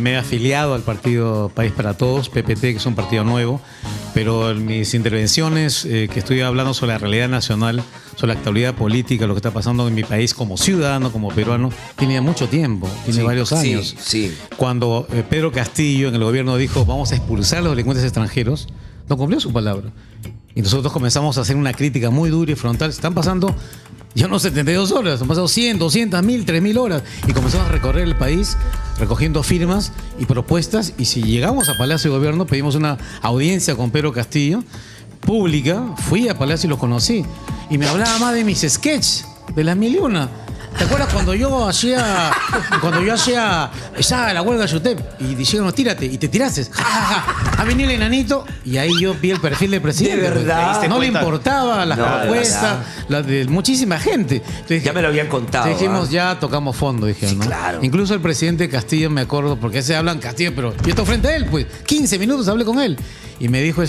Me he afiliado al partido País para Todos, PPT, que es un partido nuevo, pero en mis intervenciones que estoy hablando sobre la realidad nacional, sobre la actualidad política, lo que está pasando en mi país como ciudadano, como peruano, tiene mucho tiempo, tiene varios años. Sí. Cuando Pedro Castillo en el gobierno dijo vamos a expulsar a los delincuentes extranjeros, no cumplió su palabra. Y nosotros comenzamos a hacer una crítica muy dura y frontal. Están pasando ya no 72 horas, han pasado 100, 200, 1000, 3000 horas. Y comenzamos a recorrer el país recogiendo firmas y propuestas. Y si llegamos a Palacio de Gobierno, pedimos una audiencia con Pedro Castillo, pública. Fui a Palacio y los conocí. Y me hablaba más de mis sketches, de las 1001. ¿Te acuerdas cuando yo hacía la huelga de Yutep? Y dijeron, tírate, y te tiraste. Ja, ja, ja. Ha venido el enanito, y ahí yo vi el perfil del presidente. ¿De verdad? No le importaba las propuestas, las de muchísima gente. Entonces, ya me lo habían contado. Dijimos, ya tocamos fondo, dijeron, ¿no? Claro. Incluso el presidente Castillo, me acuerdo, porque se hablan Castillo, pero yo estoy frente a él, pues 15 minutos hablé con él. Y me dijo,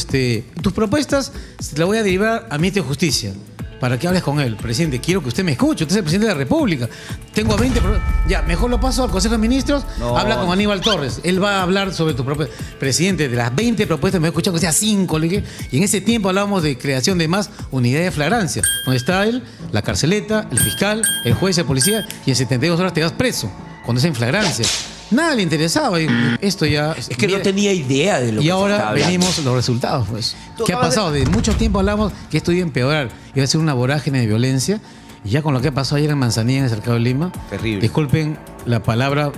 tus propuestas te las voy a derivar a Ministerio de Justicia. Para que hables con él. Presidente, quiero que usted me escuche. Usted es el presidente de la República. Tengo 20... Ya, mejor lo paso al Consejo de Ministros. No. Habla con Aníbal Torres. Él va a hablar sobre tu propuesta. Presidente, de las 20 propuestas me he escuchado que sea 5. Y en ese tiempo hablábamos de creación de más unidades de flagrancia. Donde está él, la carceleta, el fiscal, el juez, el policía. Y en 72 horas te vas preso. Cuando es en flagrancia. Nada le interesaba. Y esto ya... Es que no tenía idea de lo que y ahora venimos los resultados, pues. ¿Qué ha pasado? De mucho tiempo hablamos que esto iba a empeorar. Iba a ser una vorágine de violencia. Y ya con lo que pasó ayer en Manzanilla, en el Cercado de Lima. Terrible. Disculpen la palabra.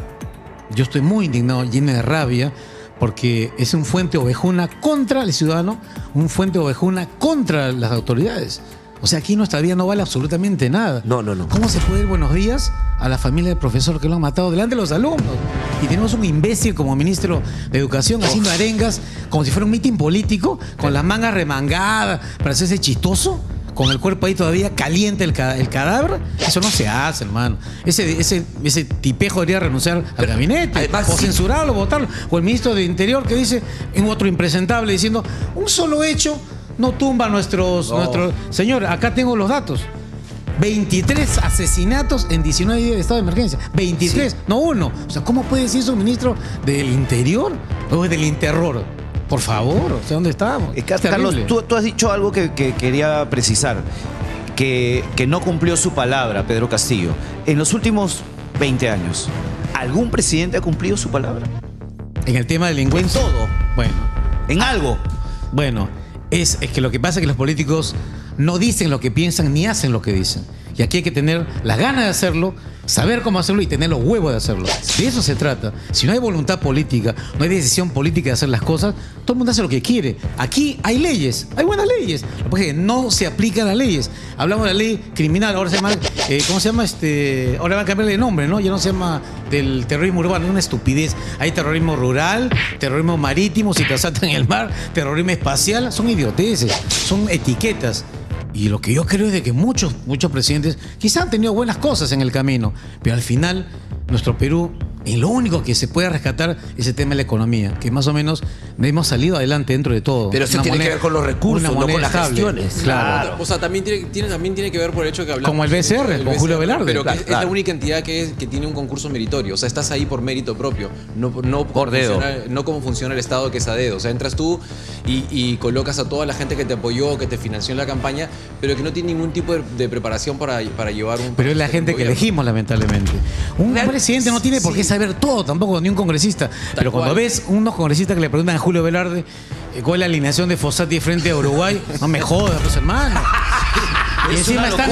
Yo estoy muy indignado, lleno de rabia. Porque es un fuente ovejuna contra el ciudadano. Un fuente ovejuna contra las autoridades. O sea, aquí nuestra vida no vale absolutamente nada. No. ¿Cómo se puede ir buenos días a la familia del profesor que lo han matado delante de los alumnos? Y tenemos un imbécil como ministro de Educación haciendo arengas como si fuera un mitin político, con las mangas remangadas, para hacerse chistoso, con el cuerpo ahí todavía caliente el cadáver. Eso no se hace, hermano. Ese tipejo debería renunciar al gabinete. Además, o censurarlo, votarlo. O el ministro de Interior que dice, en otro impresentable, diciendo, un solo hecho no tumba nuestros... Señor, acá tengo los datos. 23 asesinatos en 19 días de estado de emergencia. 23, sí. No uno. O sea, ¿cómo puede decir eso un ministro del Interior o del Interror? Por favor, o sea, ¿dónde estamos? Carlos, tú has dicho algo que quería precisar. Que no cumplió su palabra, Pedro Castillo. En los últimos 20 años, ¿algún presidente ha cumplido su palabra? En el tema de delincuencia. En todo. Bueno. En algo. Bueno, es que lo que pasa es que los políticos no dicen lo que piensan ni hacen lo que dicen. Y aquí hay que tener las ganas de hacerlo, saber cómo hacerlo y tener los huevos de hacerlo. De eso se trata. Si no hay voluntad política, no hay decisión política de hacer las cosas, todo el mundo hace lo que quiere. Aquí hay leyes, hay buenas leyes. Lo que pasa es que no se aplican las leyes. Hablamos de la ley criminal, ahora se llama, ¿cómo se llama? Ahora van a cambiarle de nombre, ¿no? Ya no se llama del terrorismo urbano, es una estupidez. Hay terrorismo rural, terrorismo marítimo, si te asaltan en el mar, terrorismo espacial, son idioteces, son etiquetas. Y lo que yo creo es de que muchos presidentes quizás han tenido buenas cosas en el camino, pero al final nuestro Perú, y lo único que se puede rescatar es el tema de la economía, que más o menos hemos salido adelante dentro de todo. Pero eso tiene que ver con los recursos, no con las gestiones. Claro. O sea, también tiene que ver por el hecho que hablamos. Como el BCR, con Julio Velarde. Pero es la única entidad que tiene un concurso meritorio. O sea, estás ahí por mérito propio. No como funciona el Estado, que es a dedo. O sea, entras tú y colocas a toda la gente que te apoyó, que te financió en la campaña, pero que no tiene ningún tipo de preparación para llevar un... Pero es la gente que elegimos, lamentablemente. Un presidente no tiene por qué saber todo, tampoco ni un congresista. Pero cuando ves unos congresistas que le preguntan a Julio Velarde cuál es la alineación de Fossati frente a Uruguay, no me jodas, pues, hermano. Y encima están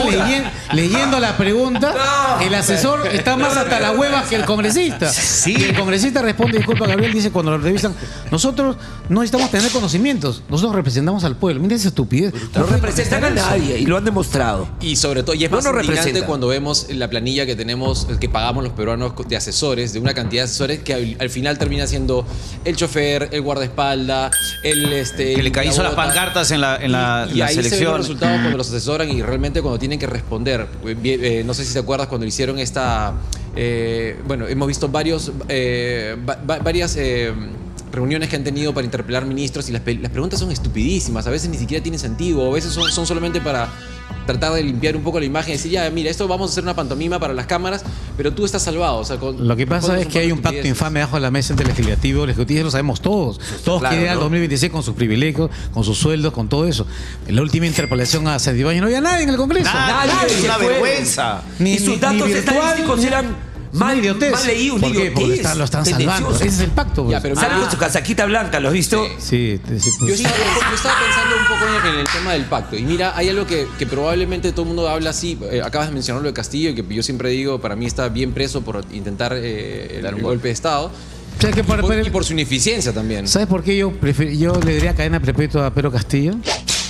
leyendo la pregunta. El asesor está más hasta las huevas que el congresista. Sí. Y el congresista responde, disculpa, Gabriel, dice cuando lo revisan, nosotros no necesitamos tener conocimientos, nosotros representamos al pueblo. Mira esa estupidez. No representan a nadie y lo han demostrado. Y sobre todo, y es más indignante cuando vemos la planilla que tenemos, que pagamos los peruanos de asesores, de una cantidad de asesores que al final termina siendo el chofer, el guardaespaldas, que le hizo las pancartas en la y ahí selección. Se ven los resultados cuando los asesoran y realmente cuando tienen que responder. No sé si te acuerdas cuando hicieron esta... bueno, hemos visto varias reuniones que han tenido para interpelar ministros y las preguntas son estupidísimas, a veces ni siquiera tienen sentido, a veces son solamente para tratar de limpiar un poco la imagen y decir, ya, mira, esto vamos a hacer una pantomima para las cámaras, pero tú estás salvado. O sea, lo que pasa es que hay un pacto infame bajo la mesa entre el legislativo y el ejecutivo, lo sabemos todos. Todos claro, quieren al 2026 con sus privilegios, con sus sueldos, con todo eso. En la última interpelación a Santibáñez no había nadie en el Congreso. Nadie, es una vergüenza. Y sus datos estadísticos eran mal leídos. ¿Por qué? Porque lo están salvando. Ese es el pacto. Pues. Ya, pero sale con su casaquita blanca, ¿lo has visto? Sí. Yo estaba pensando un poco en el tema del pacto. Y mira, hay algo que probablemente todo el mundo habla así. Acabas de mencionar lo de Castillo, que yo siempre digo, para mí está bien preso por intentar dar un golpe de Estado. O sea, que y por su ineficiencia también. ¿Sabes por qué yo le daría cadena perpetua a Pedro Castillo?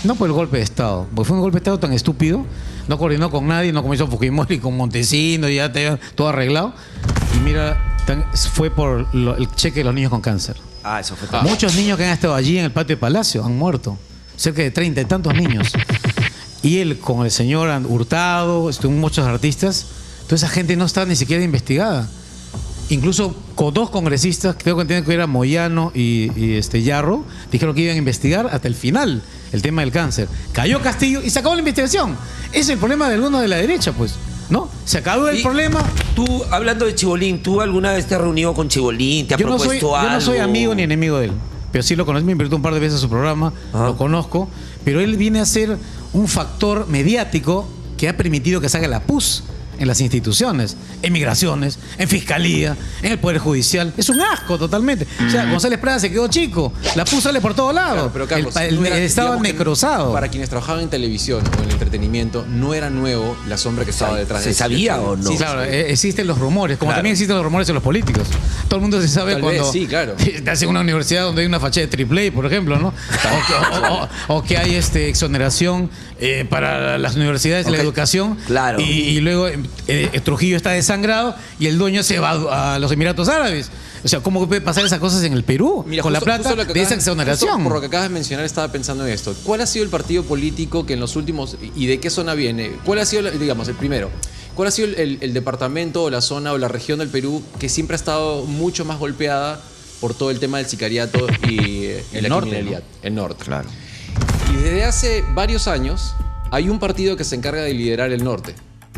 No por el golpe de Estado, porque fue un golpe de Estado tan estúpido, no coordinó con nadie, no como hizo Fujimori con Montesinos, y ya tenía todo arreglado. Y mira, fue por el cheque de los niños con cáncer. Eso fue Muchos niños que han estado allí en el patio de Palacio han muerto, cerca de 30 y tantos niños. Y él con el señor Hurtado, muchos artistas, toda esa gente no está ni siquiera investigada. Incluso con dos congresistas, creo que entienden que era Moyano y Yarro, dijeron que iban a investigar hasta el final el tema del cáncer. Cayó Castillo y se acabó la investigación. Ese es el problema del uno de la derecha, pues. ¿No? Se acabó el problema. Tú, hablando de Chibolín, ¿tú alguna vez te has reunido con Chibolín? ¿Te ha propuesto algo? Yo no soy amigo ni enemigo de él, pero sí lo conozco. Me invitó un par de veces a su programa, lo conozco, pero él viene a ser un factor mediático que ha permitido que salga la PUS en las instituciones, en migraciones, en fiscalía, en el Poder Judicial. Es un asco totalmente. O sea, González Prada se quedó chico. La PUS sale por todos lados. Claro, pero Carlos, el estaba necrosado. Para quienes trabajaban en televisión o en el entretenimiento, no era nuevo la sombra que estaba detrás de ¿Se sabía o no? Sí, claro, existen los rumores, como también existen los rumores en los políticos. Todo el mundo se sabe cuando sí, claro. te hacen una universidad donde hay una fachada de AAA, por ejemplo, ¿no? O que hay exoneración para las universidades de la educación. Claro. Y luego Trujillo está desangrado y el dueño se va a los Emiratos Árabes. O sea, ¿cómo puede pasar esas cosas en el Perú? Mira, con la plata de esa exoneración. Por lo que acabas de mencionar, estaba pensando en esto. ¿Cuál ha sido el partido político que en los últimos, y de qué zona viene? ¿Cuál ha sido, digamos, el primero? ¿Cuál ha sido el departamento o la zona o la región del Perú que siempre ha estado mucho más golpeada por todo el tema del sicariato y la criminalidad? ¿No? El norte. Claro. Y desde hace varios años hay un partido que se encarga de liderar el norte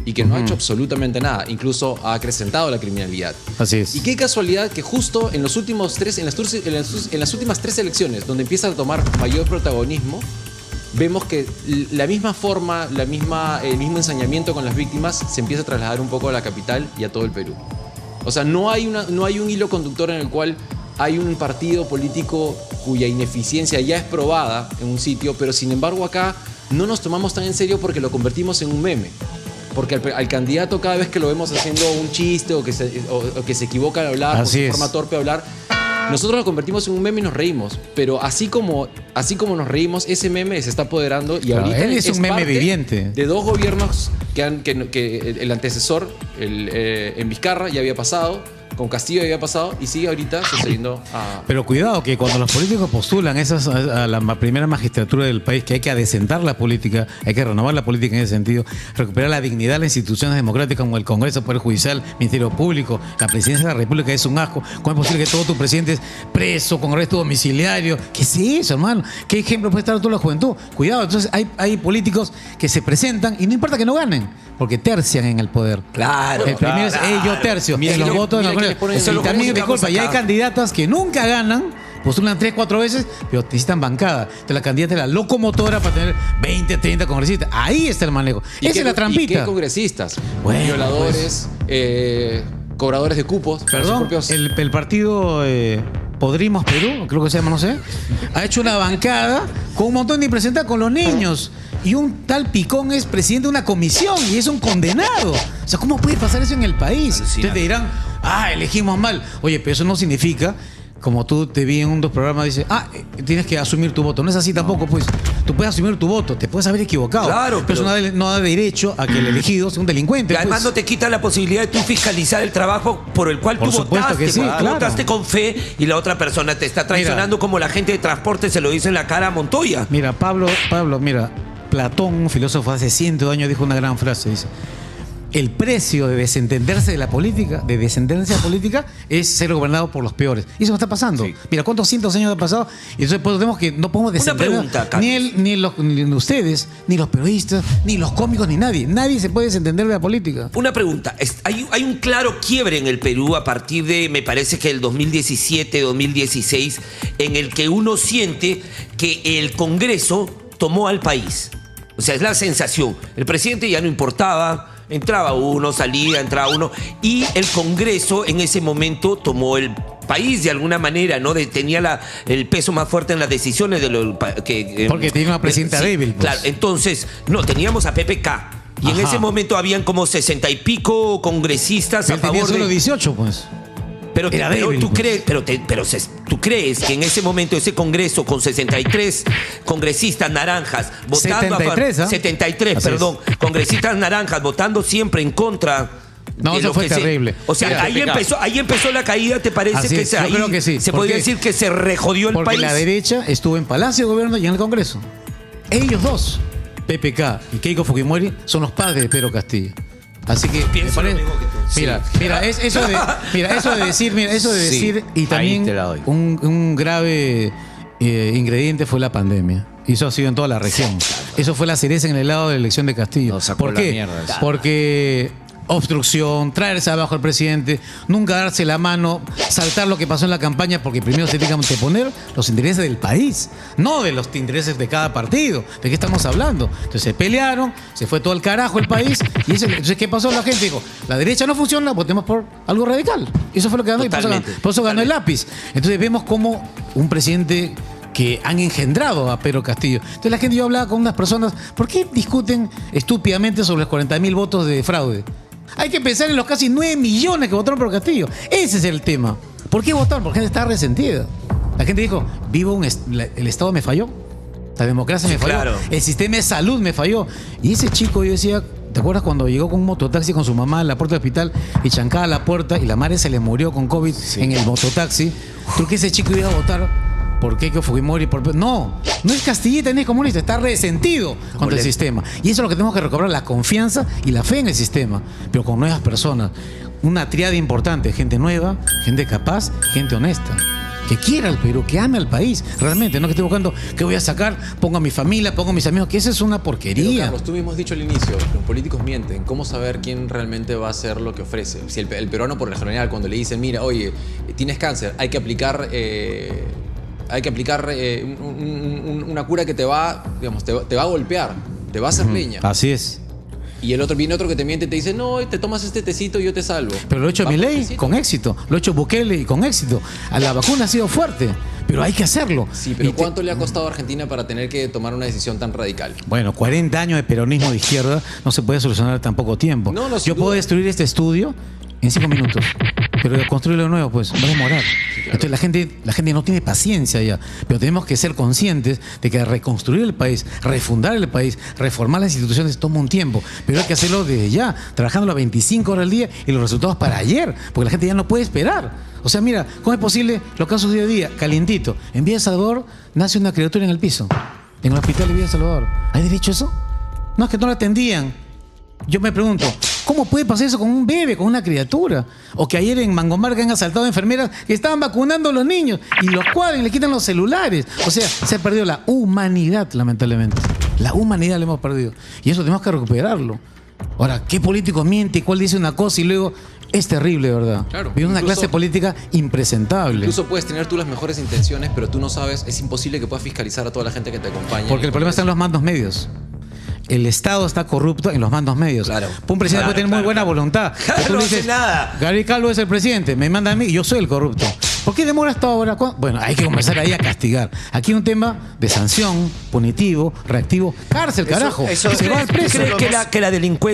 y que no ha hecho absolutamente nada, incluso ha acrecentado la criminalidad. Así es. Y qué casualidad que justo en los últimos en las últimas tres elecciones, donde empieza a tomar mayor protagonismo, vemos que la misma forma, el mismo ensañamiento con las víctimas se empieza a trasladar un poco a la capital y a todo el Perú. O sea, no hay un hilo conductor en el cual hay un partido político cuya ineficiencia ya es probada en un sitio, pero sin embargo acá no nos tomamos tan en serio porque lo convertimos en un meme. Porque al candidato, cada vez que lo vemos haciendo un chiste o que se equivoca al hablar, o se forma torpe a hablar, nosotros lo convertimos en un meme y nos reímos. Pero así como nos reímos, ese meme se está apoderando y ahorita él es un meme viviente. De dos gobiernos que el antecesor, en Vizcarra, ya había pasado. Con Castillo había pasado y sigue ahorita sucediendo a... Pero cuidado, que cuando los políticos postulan a la primera magistratura del país, que hay que adecentar la política, hay que renovar la política en ese sentido, recuperar la dignidad de las instituciones democráticas como el Congreso, el Poder Judicial, Ministerio Público, la Presidencia de la República es un asco. ¿Cómo es posible que todo tu presidente es preso, con arresto domiciliario? ¿Qué es eso, hermano? ¿Qué ejemplo puede estar toda la juventud? Cuidado, entonces hay políticos que se presentan y no importa que no ganen, porque tercian en el poder. Claro. El primero es yo tercio, en los votos de la... Y también, disculpa, y hay candidatas que nunca ganan, postulan 3-4 veces, pero necesitan bancada. Entonces la candidata es la locomotora para tener 20, 30 congresistas. Ahí está el manejo. Esa es la trampita. ¿Y qué congresistas? Bueno, violadores, cobradores de cupos. Perdón, el partido Podrimos Perú, creo que se llama, no sé, ha hecho una bancada con un montón de impresentados con los niños. Y un tal Picón es presidente de una comisión y es un condenado. O sea, ¿cómo puede pasar eso en el país? Ustedes te dirán, elegimos mal. Oye, pero eso no significa, como tú te vi en un dos programas, dices, tienes que asumir tu voto. No es así tampoco, pues. Tú puedes asumir tu voto, te puedes haber equivocado. Claro, pero eso no da derecho a que el elegido sea un delincuente. Y además no te quita la posibilidad de tú fiscalizar el trabajo por el cual tú votaste. Que sí, tú votaste con fe y la otra persona te está traicionando, como la gente de transporte se lo dice en la cara a Montoya. Mira, Pablo, mira, Platón, un filósofo hace cientos de años, dijo una gran frase, dice: el precio de desentenderse de la política, de desentenderse de la política, es ser gobernado por los peores. Y eso está pasando. Sí. Mira, ¿cuántos cientos de años ha pasado? Y entonces pues, tenemos que no podemos desentender ni ustedes, ni los periodistas, ni los cómicos, ni nadie. Nadie se puede desentender de la política. Una pregunta. Hay un claro quiebre en el Perú a partir de, me parece que el 2017, 2016, en el que uno siente que el Congreso tomó al país. O sea, es la sensación. El presidente ya no importaba. Entraba uno, salía, entraba uno. Y el Congreso en ese momento tomó el país de alguna manera, ¿no? Tenía el peso más fuerte en las decisiones de lo que... Porque tenía una presidenta débil. Pues. Claro, entonces, no, teníamos a PPK. Y en ese momento habían como 60 y pico congresistas a favor de... solo 18, pues. Pero tú crees que en ese momento ese Congreso con 63 congresistas naranjas votando 73, a 73, así perdón, congresistas naranjas votando siempre en contra. No, eso fue terrible. O sea, ahí empezó la caída, ¿te parece? Así yo creo que sí. Se podría decir que se rejodió el país. Porque la derecha estuvo en Palacio de Gobierno y en el Congreso. Ellos dos, PPK y Keiko Fujimori, son los padres de Pedro Castillo. Así que pienso lo mismo que tú. Eso de decir y también un grave ingrediente fue la pandemia. Y eso ha sido en toda la región. Eso fue la cereza en el helado de la elección de Castillo. ¿Por qué? Porque obstrucción, traerse abajo al presidente, nunca darse la mano, saltar lo que pasó en la campaña, porque primero se tiene que poner los intereses del país, no de los intereses de cada partido. ¿De qué estamos hablando? Entonces se pelearon, se fue todo al carajo el país, y entonces ¿qué pasó? La gente dijo, la derecha no funciona, votemos por algo radical. Y eso fue lo que ganó, y por eso ganó el lápiz. Entonces vemos como un presidente que han engendrado a Pedro Castillo. Entonces la gente, yo hablaba con unas personas, ¿por qué discuten estúpidamente sobre los 40.000 votos de fraude? Hay que pensar en los casi 9 millones que votaron por Castillo. Ese es el tema. ¿Por qué votaron? Porque la gente está resentida. La gente dijo, el Estado me falló, la democracia me falló, claro. El sistema de salud me falló. Y ese chico, yo decía, ¿te acuerdas cuando llegó con un mototaxi con su mamá a la puerta del hospital y chancaba la puerta y la madre se le murió con COVID en el mototaxi? ¿Tú que ese chico iba a votar por Keiko Fujimori? No es castillita ni es comunista, está resentido contra el sistema. Y eso es lo que tenemos que recobrar, la confianza y la fe en el sistema, pero con nuevas personas. Una triada importante, gente nueva, gente capaz, gente honesta, que quiera al Perú, que ame al país, realmente, no que esté buscando qué voy a sacar, pongo a mi familia, pongo a mis amigos, que esa es una porquería. Pero, Carlos, tú mismo has dicho al inicio, los políticos mienten. ¿Cómo saber quién realmente va a hacer lo que ofrece? Si el peruano, por lo general, cuando le dicen, mira, oye, tienes cáncer, hay que aplicar una cura que te va, digamos, te va a golpear, te va a hacer leña. Así es. Y viene otro que te miente y te dice, no, te tomas este tecito y yo te salvo. Pero lo ha hecho Milei con éxito, lo ha hecho Bukele y con éxito. A la vacuna ha sido fuerte, pero hay que hacerlo. Sí, pero ¿cuánto le ha costado a Argentina para tener que tomar una decisión tan radical? Bueno, 40 años de peronismo de izquierda no se puede solucionar en tan poco tiempo. Yo puedo destruir este estudio en 5 minutos, pero construirlo de nuevo, pues, va a demorar. Sí, claro. Entonces la gente no tiene paciencia ya, pero tenemos que ser conscientes de que reconstruir el país, refundar el país, reformar las instituciones toma un tiempo, pero hay que hacerlo desde ya, trabajando las 25 horas al día y los resultados para ayer, porque la gente ya no puede esperar. O sea, mira, ¿cómo es posible los casos de hoy día? Calientito. En Villa Salvador nace una criatura en el piso, en el hospital de Villa Salvador. ¿Hay derecho a eso? No, es que no la atendían. Yo me pregunto, ¿cómo puede pasar eso con un bebé, con una criatura? O que ayer en Mangomarca han asaltado a enfermeras que estaban vacunando a los niños y los cuadran y le quitan los celulares. O sea, se ha perdido la humanidad, lamentablemente. La humanidad la hemos perdido. Y eso tenemos que recuperarlo. Ahora, ¿qué político miente? ¿Cuál dice una cosa y luego...? Es terrible, ¿verdad? Claro. Vive una clase política impresentable. Incluso puedes tener tú las mejores intenciones, pero tú no sabes, es imposible que puedas fiscalizar a toda la gente que te acompaña. Porque el problema está en los mandos medios. El Estado está corrupto en los mandos medios. Claro. Un presidente puede tener muy buena voluntad. Claro, no hace nada. Gabriel Calvo es el presidente, me manda a mí y yo soy el corrupto. ¿Por qué demora hasta ahora? Bueno, hay que comenzar ahí a castigar. Aquí hay un tema de sanción, punitivo, reactivo, cárcel, carajo. ¿Crees que la delincuencia